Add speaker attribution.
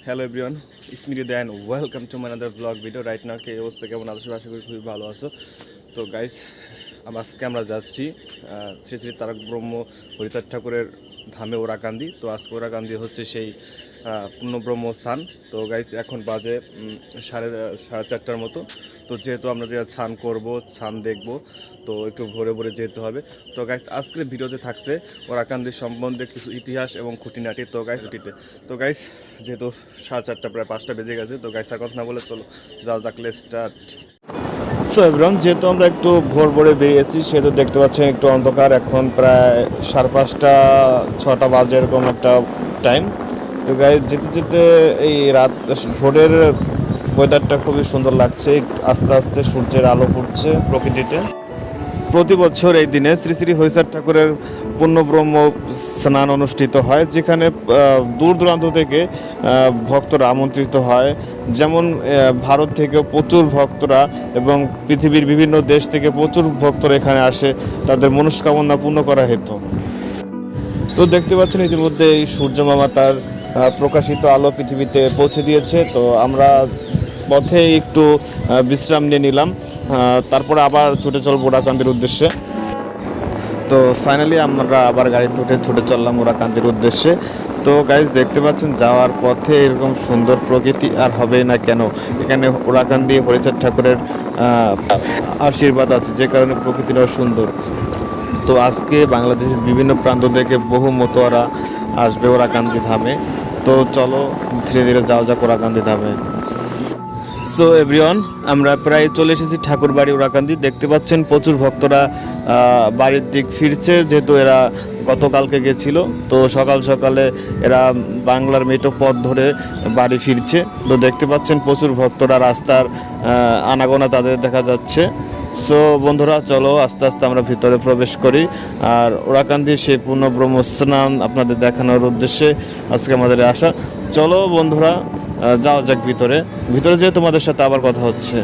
Speaker 1: Hello everyone, ইসমিরি then welcome to my other blog video. Right now কে অবস্থা কেমন আছো? আশা করি খুবই ভালো আছো। তো গাইস, আজকে আমরা যাচ্ছি শ্রী শ্রী তারক ব্রহ্ম হরিচাঁদ ঠাকুরের ধামে ওরাকান্দি। তো আজকে ওরাকান্দি হচ্ছে সেই পূর্ণব্রহ্ম স্থান। তো গাইস, এখন বাজে সাড়ে 4:30টার মতো। তো যেহেতু আমরা যে স্নান করবো, স্নান দেখবো, তো একটু ভোরে ভোরে যেতে হবে। তো গাইস, আজকের ভিডিওতে থাকছে ওরাকান্দির সম্বন্ধে কিছু ইতিহাস এবং খুঁটিনাটি। তো গাইস তো গাইস, যেহেতু 4:30 প্রায় 5টা বেজে গেছে, তো গাইস আর কথা না বলে চলো যাও যাক, লেটস স্টার্ট। সো এভরিওয়ান, যেহেতু আমরা একটু ভোর ভোরে বেরিয়েছি, সেহেতু দেখতে পাচ্ছেন একটু অন্ধকার। এখন প্রায় 5:30 6টা বাজে এরকম একটা টাইম। তো গাইস, যেতে যেতে এই রাত ভোরের ওয়েদারটা খুবই সুন্দর লাগছে। আস্তে আস্তে সূর্যের আলো ফুটছে প্রকৃতিতে। প্রতি বছর এই দিনে শ্রী শ্রী হরিচাঁদ ঠাকুরের পূর্ণব্রহ্ম স্নান অনুষ্ঠিত হয়, যেখানে দূর দূরান্ত থেকে ভক্তরা আমন্ত্রিত হয়। যেমন ভারত থেকেও প্রচুর ভক্তরা এবং পৃথিবীর বিভিন্ন দেশ থেকে প্রচুর ভক্তরা এখানে আসে তাদের মনস্কামনা পূর্ণ করা হেতু। তো দেখতে পাচ্ছেন ইতিমধ্যে এই সূর্য মামা তার প্রকাশিত আলো পৃথিবীতে পৌঁছে দিয়েছে। তো আমরা পথে একটু বিশ্রাম নিয়ে নিলাম, তারপরে আবার ছুটে চলবো ওরাকান্দির উদ্দেশ্যে। তো ফাইনালি আমরা আবার গাড়িতে উঠে ছুটে চললাম ওরাকান্দির উদ্দেশ্যে। তো গাইজ, দেখতে পাচ্ছেন যাওয়ার পথে এরকম সুন্দর প্রকৃতি আর হবেই না কেন। এখানে ওরাকান্দি হরিচাঁদ ঠাকুরের আশীর্বাদ আছে, যে কারণে প্রকৃতিটাও সুন্দর। তো আজকে বাংলাদেশের বিভিন্ন প্রান্ত থেকে বহু মতোয়ারা আসবে ওরাকান্দি ধামে। তো চলো ধীরে ধীরে যাওয়া যাক ওরাকান্দি ধামে। সো এভরিওয়ান, আমরা প্রায় চলে এসেছি ঠাকুর বাড়ি ওরাকান্দি। দেখতে পাচ্ছেন প্রচুর ভক্তরা বাড়ির দিক ফিরছে, যেহেতু এরা গতকালকে গেছিল। তো সকাল সকালে এরা বাংলার মেঠো পথ ধরে বাড়ি ফিরছে। তো দেখতে পাচ্ছেন প্রচুর ভক্তরা, রাস্তার আনাগোনা তাদের দেখা যাচ্ছে। সো বন্ধুরা, চলো আস্তে আস্তে আমরা ভিতরে প্রবেশ করি। আর ওরাকান্দির সেই পূর্ণ ব্রহ্ম স্নান আপনাদের দেখানোর উদ্দেশ্যে আজকে আমাদের আসা। চলো বন্ধুরা, যাওয়া যাক ভিতরে। ভিতরে যেয়ে তোমাদের সাথে আবার কথা হচ্ছে।